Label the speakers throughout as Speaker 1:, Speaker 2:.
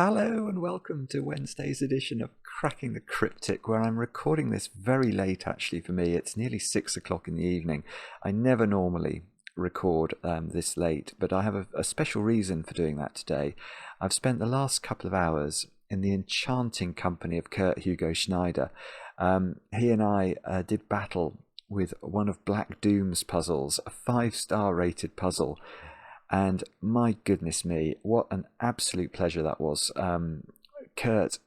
Speaker 1: Hello and welcome to Wednesday's edition of Cracking the Cryptic, where I'm recording this very late actually for me. It's nearly 6 o'clock in the evening. I never normally record this late, but I have a special reason for doing that today. I've spent the last couple of hours in the enchanting company of Kurt Hugo Schneider. He and I did battle with one of Black Doom's puzzles, a 5-star rated puzzle. And my goodness me, what an absolute pleasure that was. Kurt,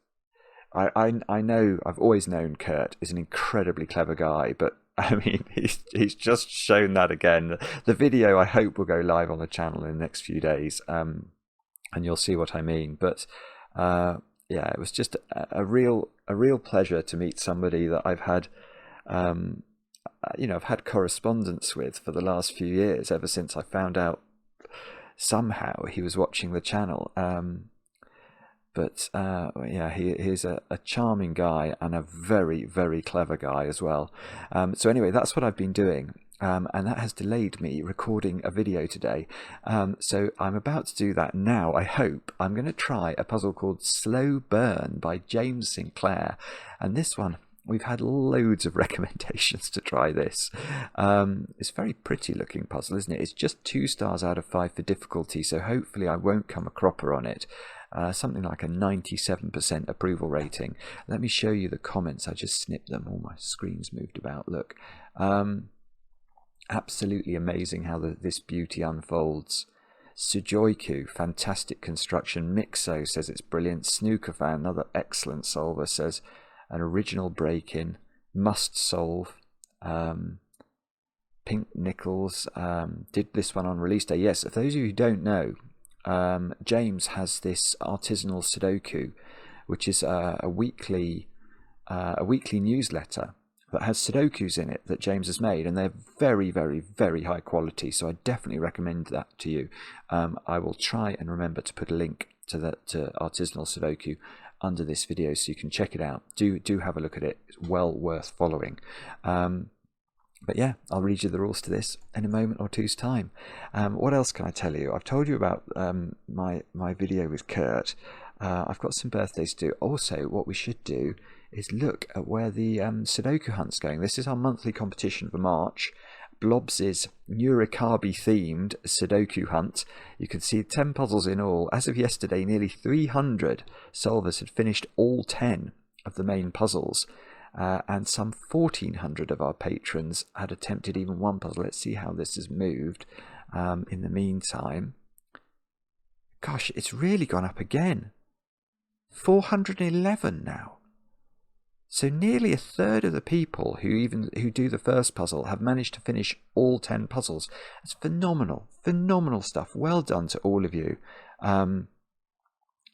Speaker 1: I know, I've always known Kurt is an incredibly clever guy, but I mean, he's just shown that again. The video, I hope, will go live on the channel in the next few days, and you'll see what I mean. But yeah, it was just a real pleasure to meet somebody that I've had, I've had correspondence with for the last few years, ever since I found out somehow he was watching the channel. Yeah, he's a charming guy and a very, very clever guy as well. So anyway, that's what I've been doing, and that has delayed me recording a video today. So I'm about to do that now. I hope. I'm going to try a puzzle called Slow Burn by James Sinclair, and this one, we've had loads of recommendations to try this. It's a very pretty looking puzzle, isn't it? It's just 2 stars out of 5 for difficulty, so hopefully I won't come a cropper on it. Something like a 97% approval rating. Let me show you the comments. I just snipped them. All my screen's moved about. Look. Absolutely amazing how this beauty unfolds. Sudoku, fantastic construction. Mixo says it's brilliant. Snooker fan, another excellent solver, says an original break-in, must solve. Pink Nichols did this one on release day. Yes, for those of you who don't know, James has this artisanal Sudoku, which is a weekly newsletter that has Sudokus in it that James has made, and they're very, very, very high quality. So I definitely recommend that to you. I will try and remember to put a link to artisanal Sudoku under this video so you can check it out. Do have a look at it. It's well worth following. But yeah, I'll read you the rules to this in a moment or two's time. What else can I tell you? I've told you about my video with Kurt. I've got some birthdays to do. Also, what we should do is look at where the Sudoku hunt's going. This is our monthly competition for March. Blobz' Nurikabi themed Sudoku hunt. You can see 10 puzzles in all. As of yesterday, nearly 300 solvers had finished all 10 of the main puzzles, and some 1,400 of our patrons had attempted even one puzzle. Let's see how this has moved in the meantime. Gosh, it's really gone up again. 411 now. So nearly a third of the people who do the first puzzle have managed to finish all 10 puzzles. It's phenomenal stuff. Well done to all of you, and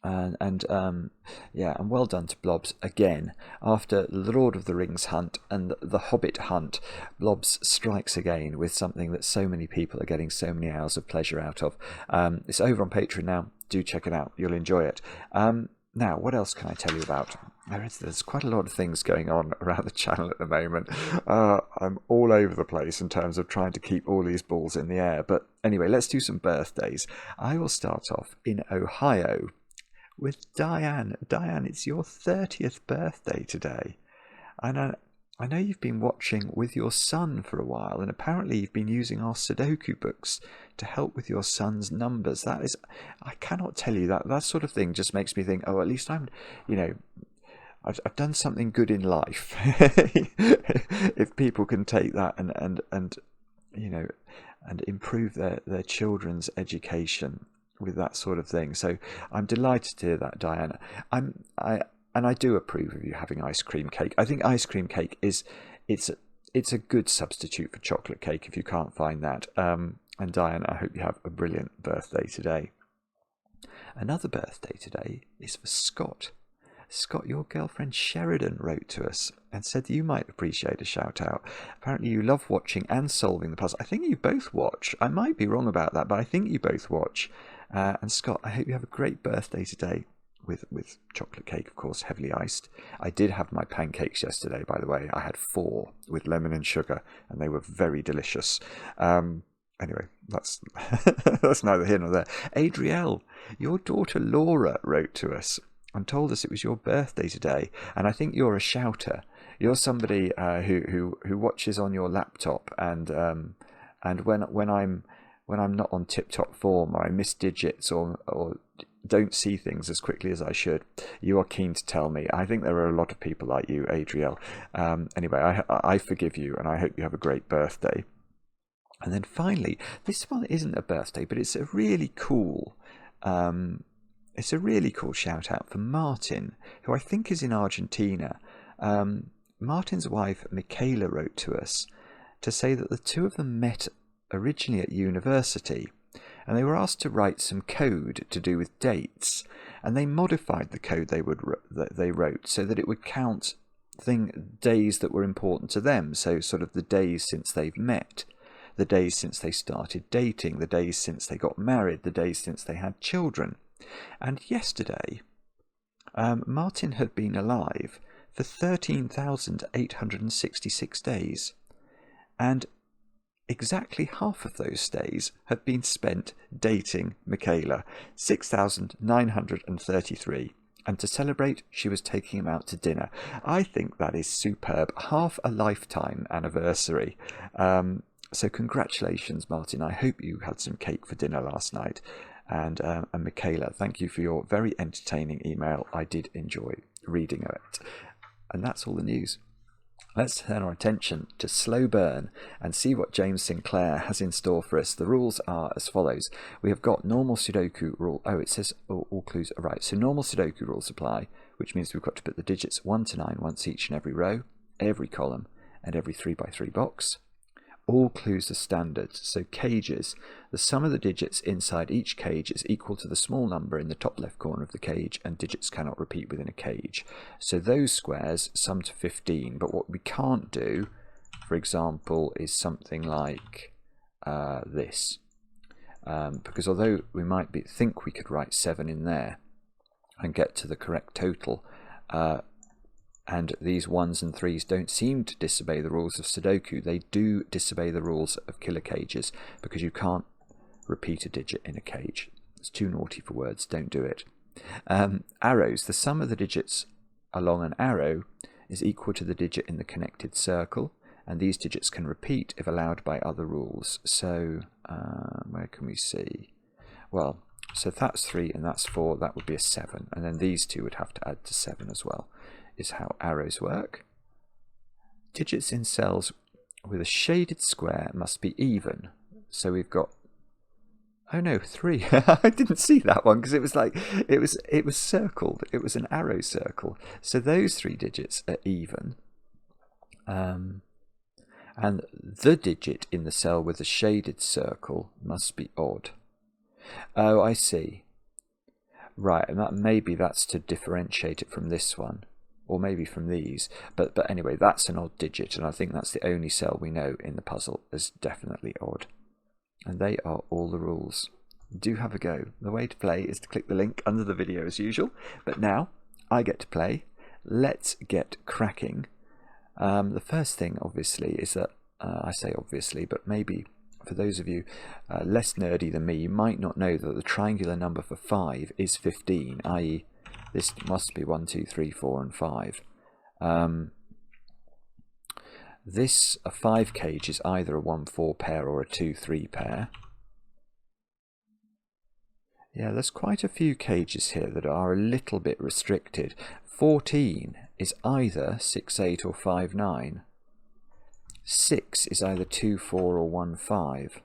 Speaker 1: well done to Blobz again. After the Lord of the Rings hunt and the Hobbit hunt, Blobz strikes again with something that so many people are getting so many hours of pleasure out of. It's over on Patreon now. Do check it out. You'll enjoy it. Now, what else can I tell you about? There's quite a lot of things going on around the channel at the moment. I'm all over the place in terms of trying to keep all these balls in the air. But anyway, let's do some birthdays. I will start off in Ohio with Diane. Diane, it's your 30th birthday today. And I know you've been watching with your son for a while, and apparently you've been using our Sudoku books to help with your son's numbers. That is, I cannot tell you, that sort of thing just makes me think, oh, at least I've done something good in life. If people can take that and improve their children's education with that sort of thing. So I'm delighted to hear that, Diana. And I do approve of you having ice cream cake. I think ice cream cake it's a good substitute for chocolate cake if you can't find that. And Diane, I hope you have a brilliant birthday today. Another birthday today is for Scott. Scott, your girlfriend Sheridan wrote to us and said you might appreciate a shout out. Apparently you love watching and solving the puzzle. I think you both watch. I might be wrong about that, but I think you both watch. And Scott, I hope you have a great birthday today with chocolate cake, of course, heavily iced. I did have my pancakes yesterday, by the way. I had 4 with lemon and sugar, and they were very delicious. Anyway, that's that's neither here nor there. Adrielle, your daughter Laura wrote to us and told us it was your birthday today, and I think you're a shouter. You're somebody who watches on your laptop, and when I'm not on tip-top form, or I miss digits, or don't see things as quickly as I should, you are keen to tell me. I think there are a lot of people like you, Adrielle. Anyway, I forgive you, and I hope you have a great birthday. And then finally, this one isn't a birthday, but it's a really cool shout out for Martin, who I think is in Argentina. Martin's wife Michaela wrote to us to say that the two of them met originally at university, and they were asked to write some code to do with dates, and they modified the code they wrote so that it would count days that were important to them, so sort of the days since they've met, the days since they started dating, the days since they got married, the days since they had children. And yesterday, Martin had been alive for 13,866 days, and exactly half of those days had been spent dating Michaela, 6,933. And to celebrate, she was taking him out to dinner. I think that is superb. Half a lifetime anniversary. So congratulations, Martin. I hope you had some cake for dinner last night. And Michaela, thank you for your very entertaining email. I did enjoy reading it. And that's all the news. Let's turn our attention to Slow Burn and see what James Sinclair has in store for us. The rules are as follows. We have got normal Sudoku rule. Oh, it says all clues are right. So normal Sudoku rules apply, which means we've got to put the digits 1 to 9 once each in every row, every column, and every 3x3 box. All clues are standard, so cages. The sum of the digits inside each cage is equal to the small number in the top left corner of the cage, and digits cannot repeat within a cage. So those squares sum to 15, but what we can't do, for example, is something like this. Because although we might think we could write 7 in there and get to the correct total, and these 1s and 3s don't seem to disobey the rules of Sudoku, they do disobey the rules of killer cages, because you can't repeat a digit in a cage. It's too naughty for words, don't do it. Arrows. The sum of the digits along an arrow is equal to the digit in the connected circle, and these digits can repeat if allowed by other rules. So, where can we see? Well, so if that's 3 and that's 4, that would be a 7, and then these two would have to add to 7 as well, is how arrows work. Digits in cells with a shaded square must be even. So we've got, oh no, 3. I didn't see that one because it was like it was circled. It was an arrow circle. So those 3 digits are even. And the digit in the cell with the shaded circle must be odd. Oh, I see. Right, and maybe that's to differentiate it from this one, or maybe from these. But anyway, that's an odd digit, and I think that's the only cell we know in the puzzle is definitely odd. And they are all the rules. Do have a go. The way to play is to click the link under the video as usual. But now I get to play. Let's get cracking. The first thing, obviously, is that, I say obviously, but maybe for those of you less nerdy than me, you might not know that the triangular number for 5 is 15, i.e. this must be 1, 2, 3, 4 and 5. A 5 cage is either a 1-4 pair or a 2-3 pair. Yeah, there's quite a few cages here that are a little bit restricted. 14 is either 6-8 or 5-9. 6 is either 2-4 or 1-5.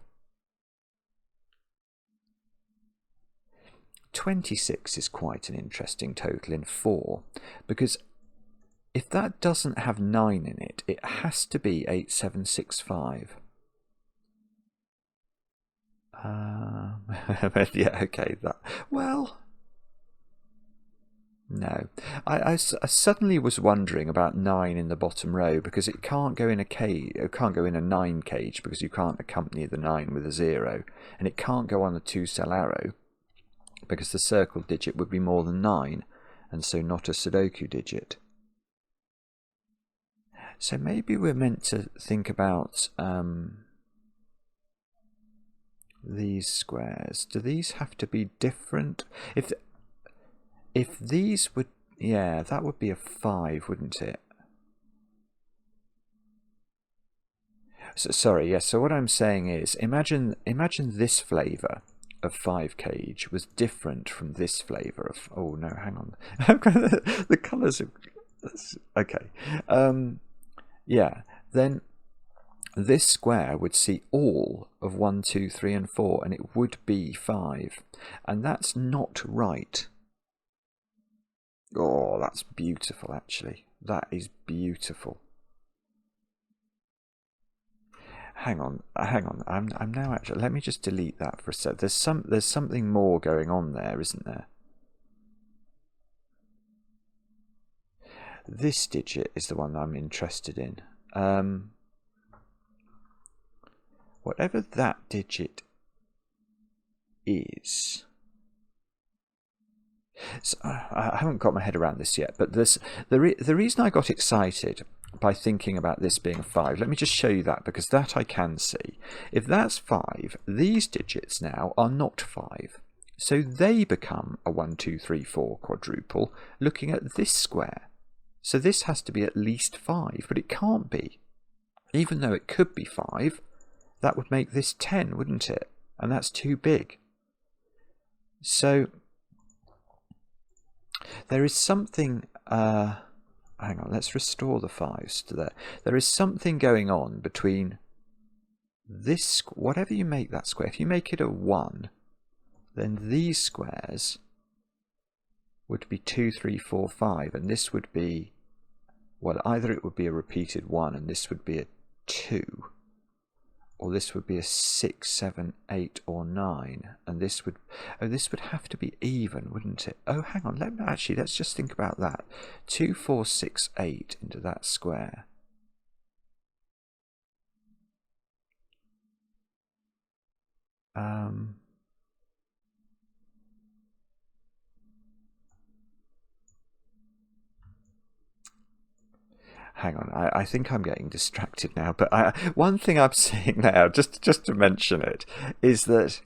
Speaker 1: 26 is quite an interesting total in 4, because if that doesn't have 9 in it, it has to be 8, 7, 6, 5. Yeah, okay, that. Well, no. I suddenly was wondering about 9 in the bottom row, because it can't go in a cage. It can't go in a 9 cage because you can't accompany the 9 with a 0, and it can't go on a 2-cell arrow because the circled digit would be more than 9, and so not a Sudoku digit. So maybe we're meant to think about these squares. Do these have to be different? If these would, yeah, that would be a 5, wouldn't it? So, sorry, yes. So what I'm saying is, imagine this flavour of 5 cage was different from this flavour of. Oh no, hang on. The colours are okay. Yeah. Then this square would see all of 1, 2, 3, and 4, and it would be 5, and that's not right. Oh, that's beautiful. Actually, that is beautiful. Hang on. I'm now actually. Let me just delete that for a sec. There's something more going on there, isn't there? This digit is the one I'm interested in. Whatever that digit is. So, I haven't got my head around this yet, but the reason I got excited by thinking about this being a 5, let me just show you that, because that I can see. If that's 5, these digits now are not 5. So they become a 1, 2, 3, 4 quadruple looking at this square. So this has to be at least 5, but it can't be. Even though it could be 5, that would make this 10, wouldn't it? And that's too big. So there is something, hang on, let's restore the 5s to there. There is something going on between this, whatever you make that square. If you make it a 1, then these squares would be 2, 3, 4, 5, and this would be, well, either it would be a repeated 1 and this would be a 2, or this would be a 6, 7, 8, or 9, and this would, oh, this would have to be even, wouldn't it? Oh, hang on, let's just think about that. 2, 4, 6, 8 into that square. Hang on, I think I'm getting distracted now, but one thing I'm seeing now, just to mention it, is that,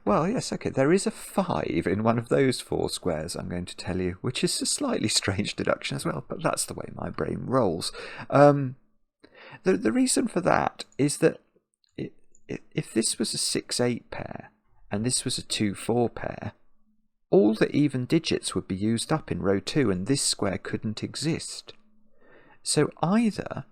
Speaker 1: well, yes, okay, there is a 5 in one of those 4 squares, I'm going to tell you, which is a slightly strange deduction as well, but that's the way my brain rolls. The reason for that is that if this was a 6-8 pair, and this was a 2-4 pair, all the even digits would be used up in row 2 and this square couldn't exist. So either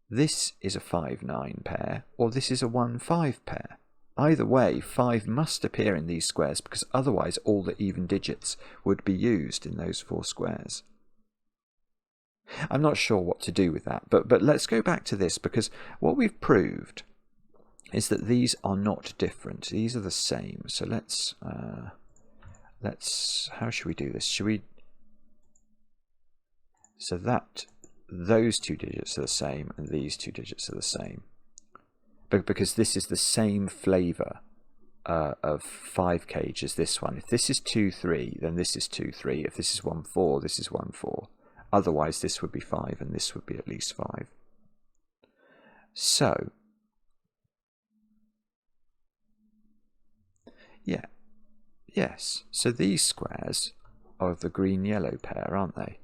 Speaker 1: this is a 5-9 pair or this is a 1-5 pair. Either way, 5 must appear in these squares because otherwise all the even digits would be used in those 4 squares. I'm not sure what to do with that, but let's go back to this, because what we've proved is that these are not different. These are the same. So let's how should we do this? Should we, so that those 2 digits are the same and these 2 digits are the same, but because this is the same flavour of 5 cage as this one. If this is 2-3, then this is 2-3. If this is 1-4, this is 1-4. Otherwise this would be 5 and this would be at least 5. So yeah. Yes, so these squares are of the green-yellow pair, aren't they?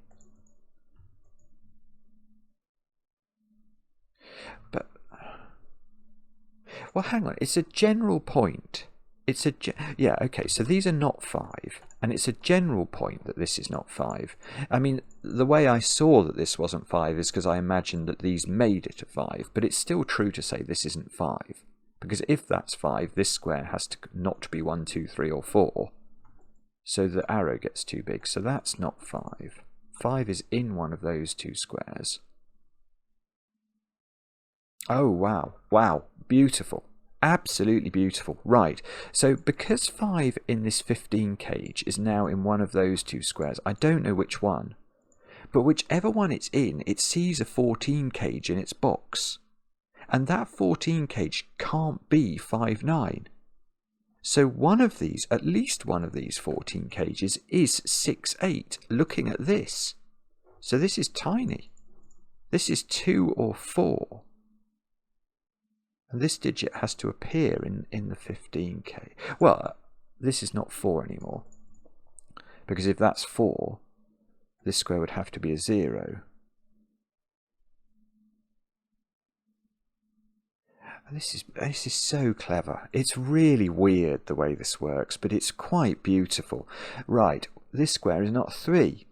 Speaker 1: But, well, hang on, it's a general point. Yeah, okay, so these are not 5, and it's a general point that this is not 5. I mean, the way I saw that this wasn't 5 is because I imagined that these made it a 5, but it's still true to say this isn't 5. Because if that's 5, this square has to not be 1, 2, 3, or 4. So the arrow gets too big. So that's not 5. 5 is in one of those 2 squares. Oh, wow. Wow. Beautiful. Absolutely beautiful. Right. So because 5 in this 15 cage is now in one of those 2 squares, I don't know which one. But whichever one it's in, it sees a 14 cage in its box. And that 14 cage can't be 5-9. So one of these, at least one of these 14 cages is 6-8, looking at this. So this is tiny. This is 2 or 4. And this digit has to appear in the 15k. Well, this is not 4 anymore. Because if that's 4, this square would have to be a 0. This is so clever. It's really weird the way this works, but it's quite beautiful. Right, this square is not 3.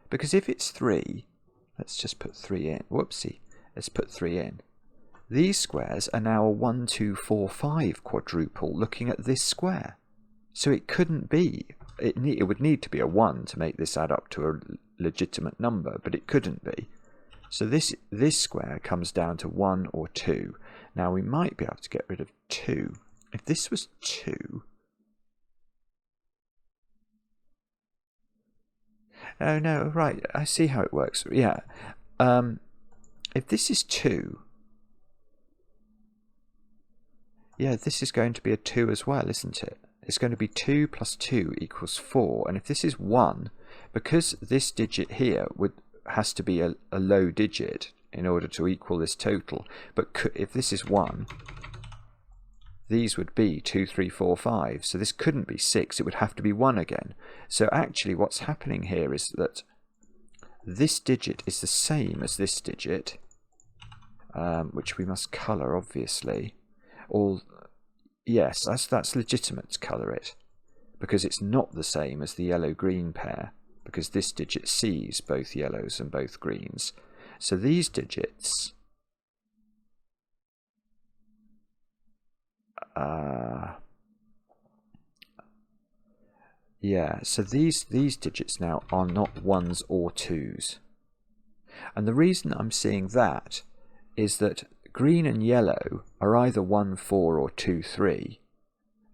Speaker 1: Because if it's 3, let's just put 3 in. Whoopsie. Let's put 3 in. These squares are now a 1, 2, 4, 5 quadruple looking at this square. So it couldn't be. It would need to be a 1 to make this add up to a legitimate number, but it couldn't be. So this square comes down to 1 or 2. Now we might be able to get rid of 2. If this was 2... Oh no, right, I see how it works. Yeah. If this is 2... Yeah, this is going to be a 2 as well, isn't it? It's going to be 2 plus 2 equals 4. And if this is 1, because this digit here has to be a low digit in order to equal this total. But if this is 1, these would be 2, 3, 4, 5. So this couldn't be 6. It would have to be 1 again. So actually what's happening here is that this digit is the same as this digit, which we must colour, obviously. Yes, that's legitimate to colour it, because it's not the same as the yellow-green pair, because this digit sees both yellows and both greens. So these digits yeah, so these digits now are not 1s or 2s. And the reason I'm seeing that is that green and yellow are either 1, 4 or 2, 3.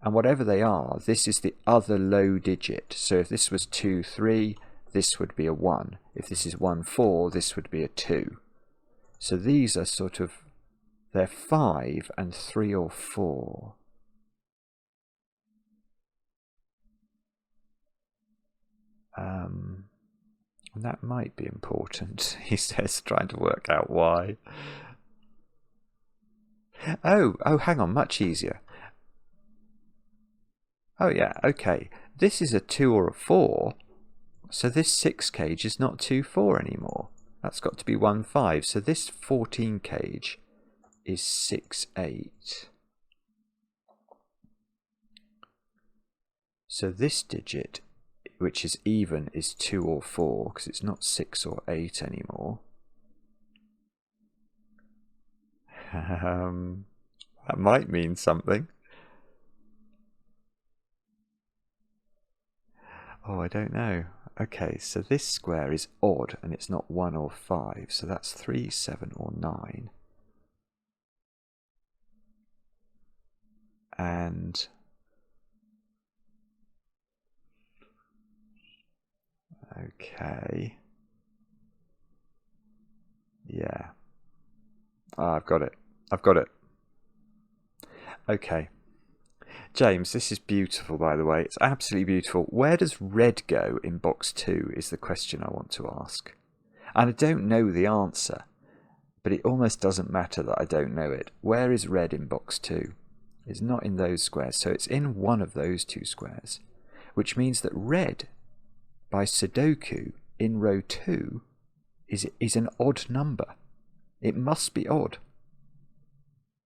Speaker 1: And whatever they are, this is the other low digit. So if this was 2, 3, this would be a 1. If this is 1, 4, this would be a 2. So these are sort of, they're 5 and 3 or 4. That might be important, he says, trying to work out why. Oh, hang on, much easier. Oh yeah, okay. This is a 2 or a 4, so this 6 cage is not 2, 4 anymore. That's got to be 1, 5. So this 14 cage is 6, 8. So this digit, which is even, is 2 or 4, because it's not 6 or 8 anymore. That might mean something. Oh, I don't know. Okay, so this square is odd, and it's not 1 or 5, so that's 3, 7 or 9. And okay, yeah. I've got it. Okay. James, this is beautiful, by the way. It's absolutely beautiful. Where does red go in box 2 is the question I want to ask. And I don't know the answer, but it almost doesn't matter that I don't know it. Where is red in box 2? It's not in those squares, so it's in one of those 2 squares, which means that red, by Sudoku, in row 2, is an odd number. It must be odd.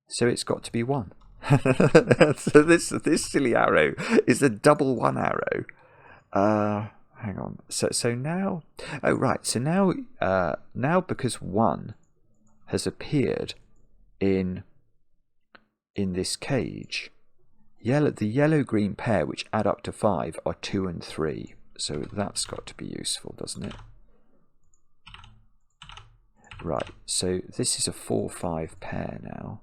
Speaker 1: So it's got to be 1. So this silly arrow is a double 1 arrow. Hang on. So now, oh right. So now because 1 has appeared in this cage, the yellow-green pair, which add up to 5, are 2 and 3. So that's got to be useful, doesn't it? Right. So this is a 4, 5 pair now.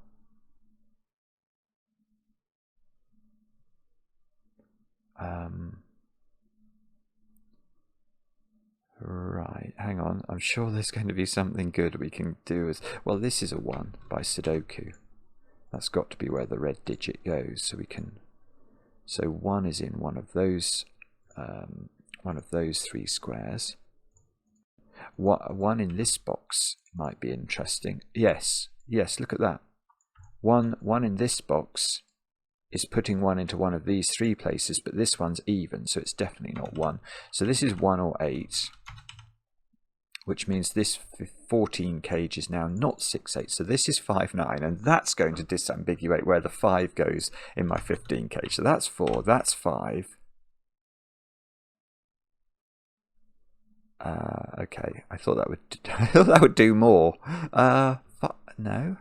Speaker 1: Right, hang on. I'm sure there's going to be something good we can do as well. This is a 1 by Sudoku. That's got to be where the red digit goes, so we can. So 1 is in one of those 3 squares. 1 in this box might be interesting. Yes, look at that. one in this box is putting 1 into one of these 3 places, but this one's even, so it's definitely not 1. So this is 1 or 8, which means this 14 cage is now not 6, 8. So this is 5, 9, and that's going to disambiguate where the 5 goes in my 15 cage. So that's 4, that's 5. Okay, I thought that would do more. No.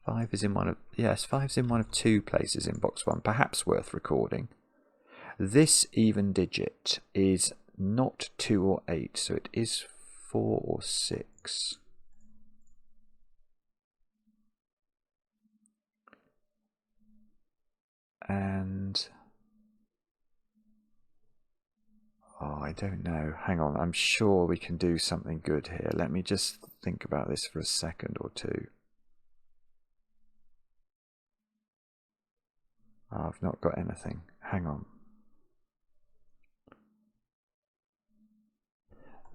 Speaker 1: 5 is in one of, yes, 5's in one of 2 places in box 1, perhaps worth recording. This even digit is not 2 or 8, so it is 4 or 6. And oh, I don't know. Hang on, I'm sure we can do something good here. Let me just think about this for a second or two. Oh, I've not got anything. Hang on.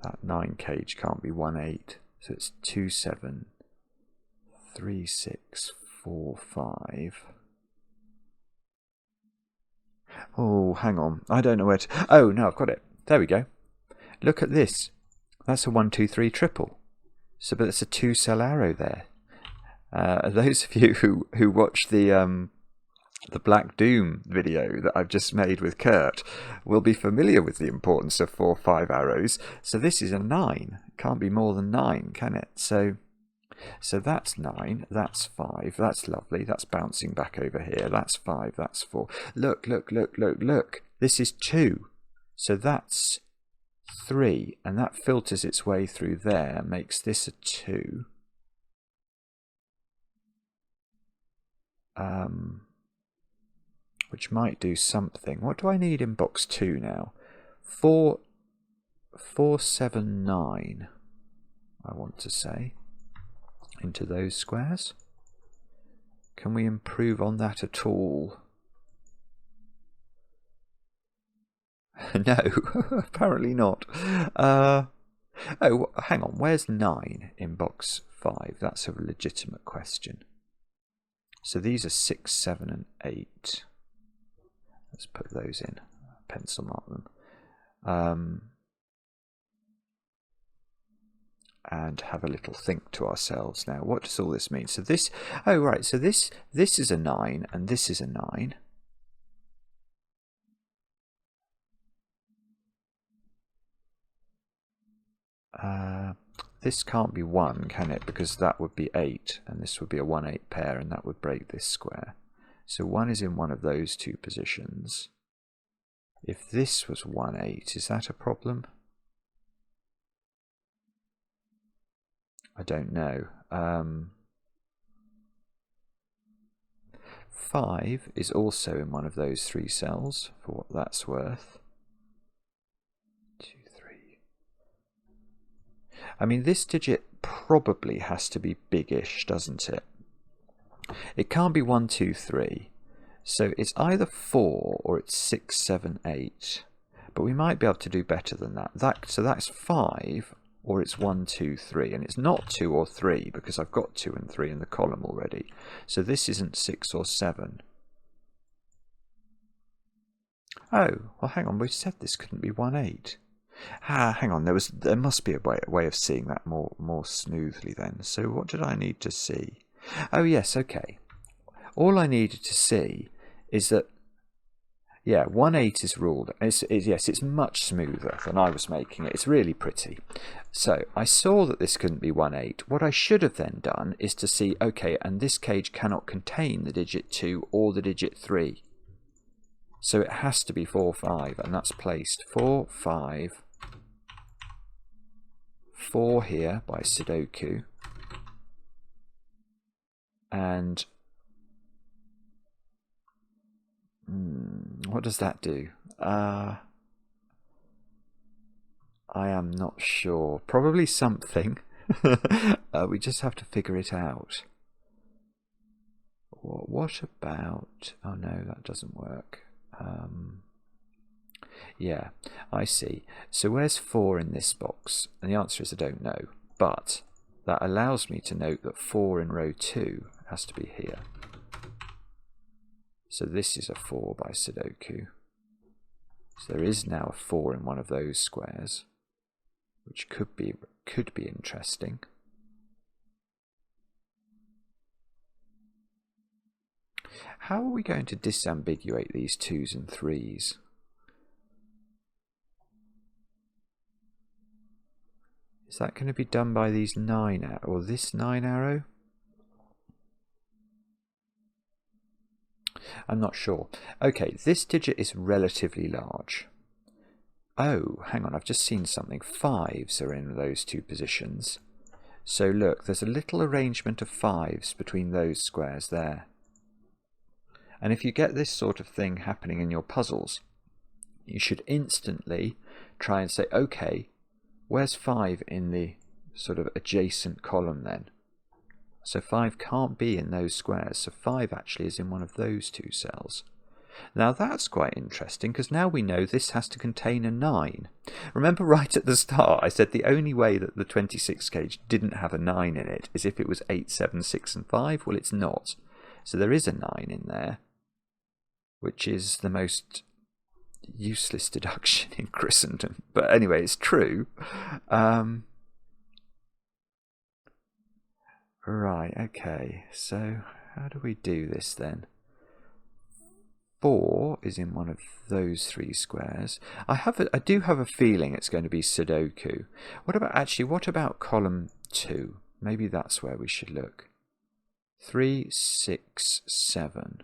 Speaker 1: That 9 cage can't be 1, 8. So it's 2, 7, 3, 6, 4, 5. Oh, hang on. I don't know where to... Oh, no, I've got it. There we go. Look at this. That's a 1, 2, 3 triple. So, but it's a 2-cell arrow there. Those of you who watched the Black Doom video that I've just made with Kurt will be familiar with the importance of 4, 5 arrows. So this is a 9. It can't be more than 9, can it? So that's 9, that's 5, that's lovely, that's bouncing back over here, that's 5, that's 4. Look, look, look, look, look. This is 2. So that's 3, and that filters its way through there, makes this a 2. Which might do something. What do I need in box 2 now? 4, 7, 9, I want to say, into those squares. Can we improve on that at all? No, apparently not. Oh, hang on, where's 9 in box 5? That's a legitimate question. So these are 6, 7, and 8. Let's put those in, pencil mark them, and have a little think to ourselves now. What does all this mean? So this, oh right, so this is a 9 and this is a 9. This can't be 1, can it? Because that would be 8, and this would be a 1, 8 pair, and that would break this square. So 1 is in one of those 2 positions. If this was 1, 8, is that a problem? I don't know. 5 is also in one of those 3 cells, for what that's worth. 2, 3. I mean, this digit probably has to be biggish, doesn't it? It can't be 1, 2, 3. So it's either 4 or it's 6, 7, 8. But we might be able to do better than that. So that's 5 or it's 1, 2, 3. And it's not 2 or 3 because I've got 2 and 3 in the column already. So this isn't 6 or 7. Oh, well hang on, we said this couldn't be 1, 8. Hang on, there must be a way of seeing that more smoothly then. So what did I need to see? Oh yes, okay. All I needed to see is that, yeah, 1, 8 is ruled. Yes, it's much smoother than I was making it. It's really pretty. So I saw that this couldn't be 1, 8. What I should have then done is to see, okay, and this cage cannot contain the digit 2 or the digit 3. So it has to be 4, 5, and that's placed 4, 5, 4 here by Sudoku, and what does that do? I am not sure. Probably something. We just have to figure it out. What about... Oh no, that doesn't work. Yeah, I see. So where's 4 in this box? And the answer is I don't know. But that allows me to note that 4 in row 2 has to be here. So this is a 4 by Sudoku. So there is now a 4 in one of those squares, which could be interesting. How are we going to disambiguate these 2s and 3s? Is that going to be done by these 9 or this 9 arrow? I'm not sure. Okay, this digit is relatively large. Oh, hang on, I've just seen something. 5s are in those 2 positions. So look, there's a little arrangement of 5s between those squares there. And if you get this sort of thing happening in your puzzles, you should instantly try and say, okay, where's 5 in the sort of adjacent column then? So 5 can't be in those squares, so 5 actually is in one of those 2 cells. Now that's quite interesting, because now we know this has to contain a 9. Remember right at the start I said the only way that the 26 gauge didn't have a 9 in it is if it was 8, 7, 6 and 5. Well, it's not. So there is a 9 in there, which is the most useless deduction in Christendom. But anyway, it's true. Right, okay, so how do we do this then? 4 is in one of those 3 squares. I do have a feeling it's going to be Sudoku. What about column 2? Maybe that's where we should look. 3, 6, 7.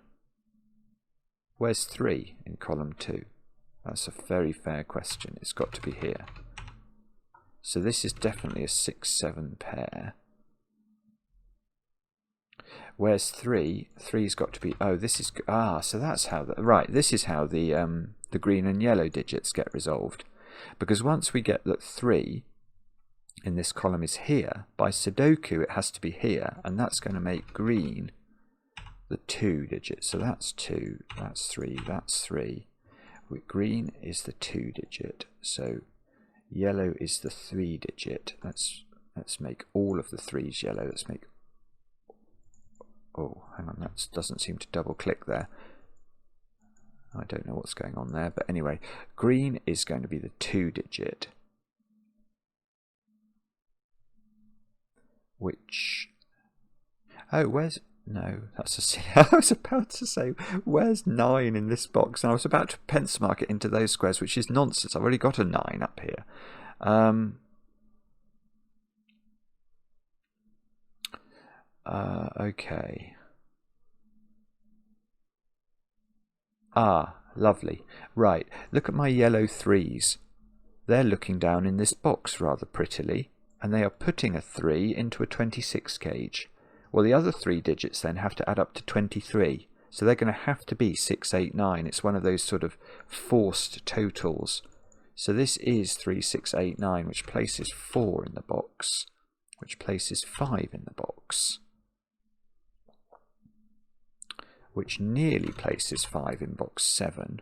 Speaker 1: Where's 3 in column 2? That's a very fair question. It's got to be here. So this is definitely a 6, 7 pair. Where's 3? 3's got to be, oh, this is, so that's how, right, this is how the green and yellow digits get resolved. Because once we get that 3 in this column is here, by Sudoku it has to be here, and that's going to make green the 2 digit. So that's 2, that's 3, that's 3. Green is the 2 digit, so yellow is the 3 digit. Let's make all of the 3's yellow. Let's make, oh, hang on, that doesn't seem to double click there. I don't know what's going on there, but anyway, green is going to be the 2 digit, which, oh, where's, no, that's a silly, I was about to say, where's 9 in this box? And I was about to pencil mark it into those squares, which is nonsense. I've already got a 9 up here. Okay. Ah, lovely. Right, look at my yellow 3's. They're looking down in this box rather prettily, and they are putting a 3 into a 26 gauge. Well, the other 3 digits then have to add up to 23, so they're going to have to be 6, 8, 9. It's one of those sort of forced totals. So this is 3, 6, 8, 9, which places 4 in the box, which places 5 in the box, which nearly places 5 in box 7.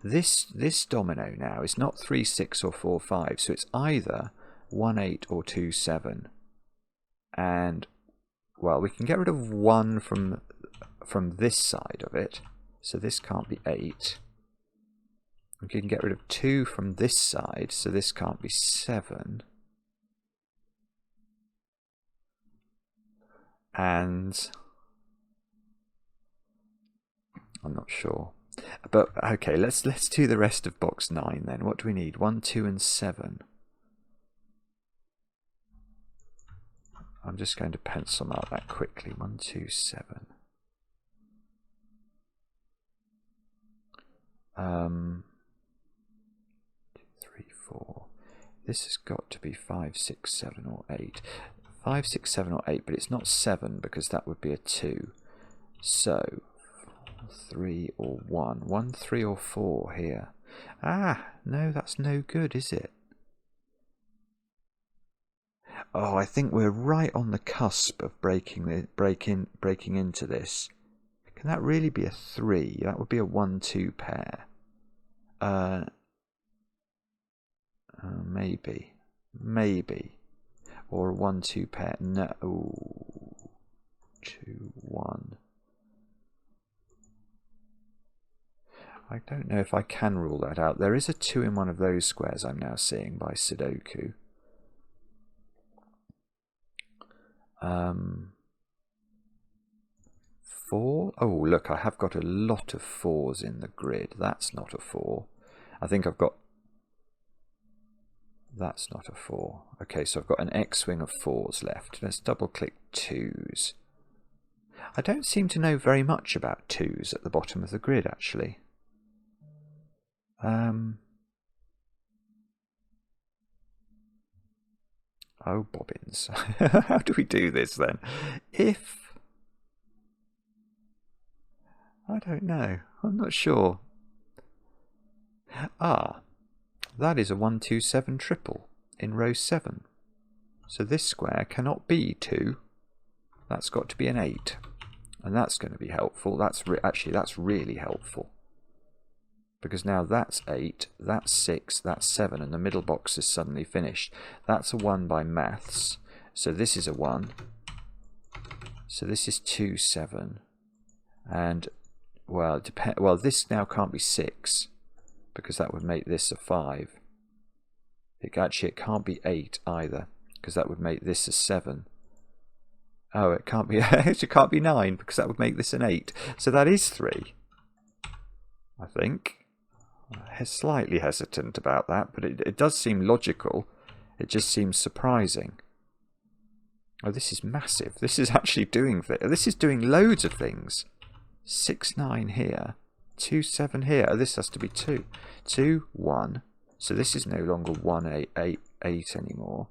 Speaker 1: This domino now is not 3, 6 or 4, 5, so it's either 1, 8 or 2, 7. And, well, we can get rid of 1 from this side of it, so this can't be 8. We can get rid of 2 from this side, so this can't be 7. And I'm not sure. But okay, let's do the rest of box 9 then. What do we need? 1, 2 and 7. I'm just going to pencil mark that quickly. 1, 2, 7. 2, 3, 4. This has got to be 5, 6, 7 or 8. 5, 6, 7 or 8, but it's not 7 because that would be a 2. So 3 or 1. 1, 3 or 4 here. Ah, no, that's no good, is it? Oh, I think we're right on the cusp of breaking into this. Can that really be a 3? That would be a 1, 2 pair. Maybe. Or a 1, 2 pair. No. 2, 1. I don't know if I can rule that out. There is a 2 in one of those squares I'm now seeing by Sudoku. 4. Oh, look, I have got a lot of 4s in the grid. That's not a 4. I think I've got... That's not a 4. Okay, so I've got an X-wing of 4s left. Let's double-click 2s. I don't seem to know very much about 2s at the bottom of the grid, actually. Oh, bobbins. How do we do this then? If... I don't know. I'm not sure. Ah, that is a 1, 2, 7 triple in row 7. So this square cannot be 2. That's got to be an 8. And that's going to be helpful. Actually, that's really helpful. Because now that's 8, that's 6, that's 7, and the middle box is suddenly finished. That's a 1 by maths. So this is a 1. So this is 2, 7. And, well, this now can't be 6, because that would make this a 5. It can't be 8 either, because that would make this a 7. Oh, it can't be, it can't be 9, because that would make this an 8. So that is 3, I think. Slightly hesitant about that, but it does seem logical. It just seems surprising. Oh, this is massive. This is actually doing this is doing loads of things. 6, 9 here, 2, 7 here. Oh, this has to be 2. 2, 1. So this is no longer 1, 8, 8, 8 anymore.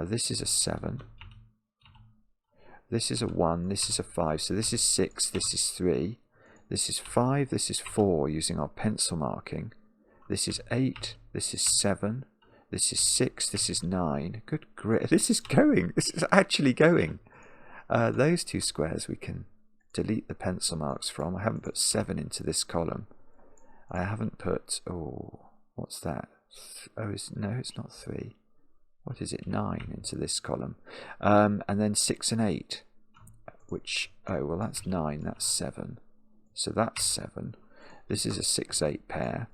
Speaker 1: This is a 7. This is a 1. This is a 5. So this is 6. This is 3. This is 5, this is 4 using our pencil marking. This is 8, this is 7, this is 6, this is 9. Good grit. This is going. This is actually going. Those 2 squares we can delete the pencil marks from. I haven't put 7 into this column. I haven't put... Oh, what's that? Oh, no, it's not 3. What is it? 9 into this column. And then 6 and 8. Which... Oh, well, that's 9. That's 7. So that's 7. This is a 6, 8 pair.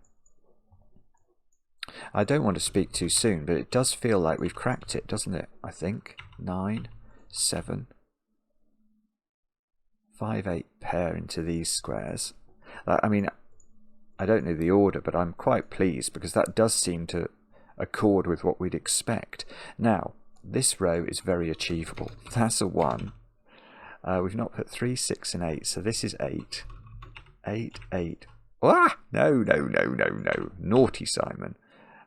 Speaker 1: I don't want to speak too soon, but it does feel like we've cracked it, doesn't it? I think. 9, 7, 5, 8 pair into these squares. I mean, I don't know the order, but I'm quite pleased because that does seem to accord with what we'd expect. Now, this row is very achievable. That's a 1. We've not put 3, 6 and 8, so this is 8. 8, 8. Ah! No, no, no, no, no. Naughty Simon.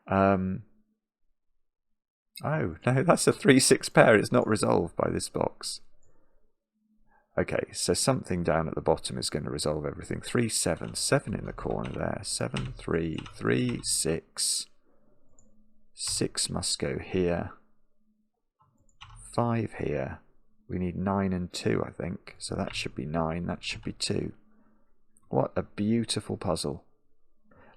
Speaker 1: Oh, no, that's a 3, 6 pair. It's not resolved by this box. Okay, so something down at the bottom is going to resolve everything. 3, 7. 7 in the corner there. 7, 3, 3, 6. 6 must go here. 5 here. We need 9 and 2, I think. So that should be 9. That should be 2. What a beautiful puzzle.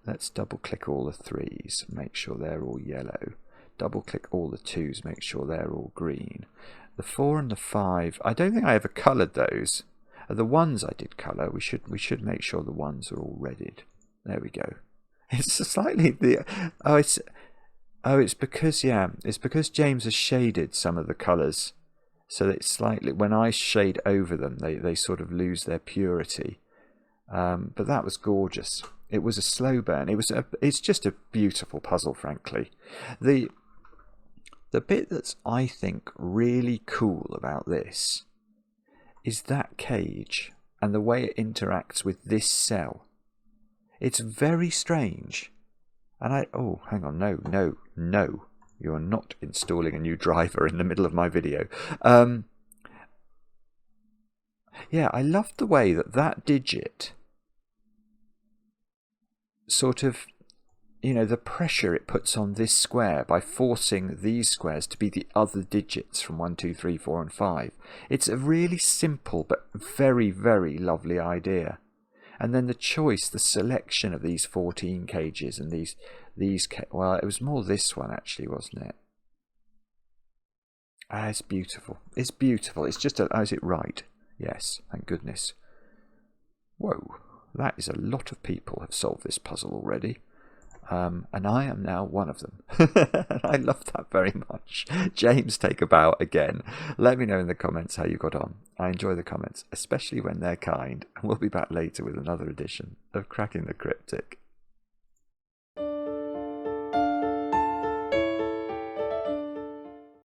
Speaker 1: Let's double click all the 3s, make sure they're all yellow. Double click all the 2s, make sure they're all green. The 4 and the 5, I don't think I ever coloured those. The 1s I did colour. We should make sure the 1s are all redded. There we go. It's slightly it's because it's because James has shaded some of the colours, so that it's slightly, when I shade over them, they sort of lose their purity. But that was gorgeous. It was a slow burn. It's just a beautiful puzzle, frankly. The bit that's, I think, really cool about this is that cage and the way it interacts with this cell. It's very strange. And oh, hang on, no. You're not installing a new driver in the middle of my video. Yeah, I loved the way that digit sort of, you know, the pressure it puts on this square by forcing these squares to be the other digits from 1, 2, 3, 4 and 5. It's a really simple but very, very lovely idea. And then the choice, the selection of these 14 cages and these well, it was more this one actually, wasn't it? Ah, it's beautiful. It's beautiful. It's just a... Oh, is it right? Yes, thank goodness. Whoa, that is a lot of people have solved this puzzle already. And I am now one of them. I love that very much. James, take a bow again. Let me know in the comments how you got on. I enjoy the comments, especially when they're kind. And we'll be back later with another edition of Cracking the Cryptic.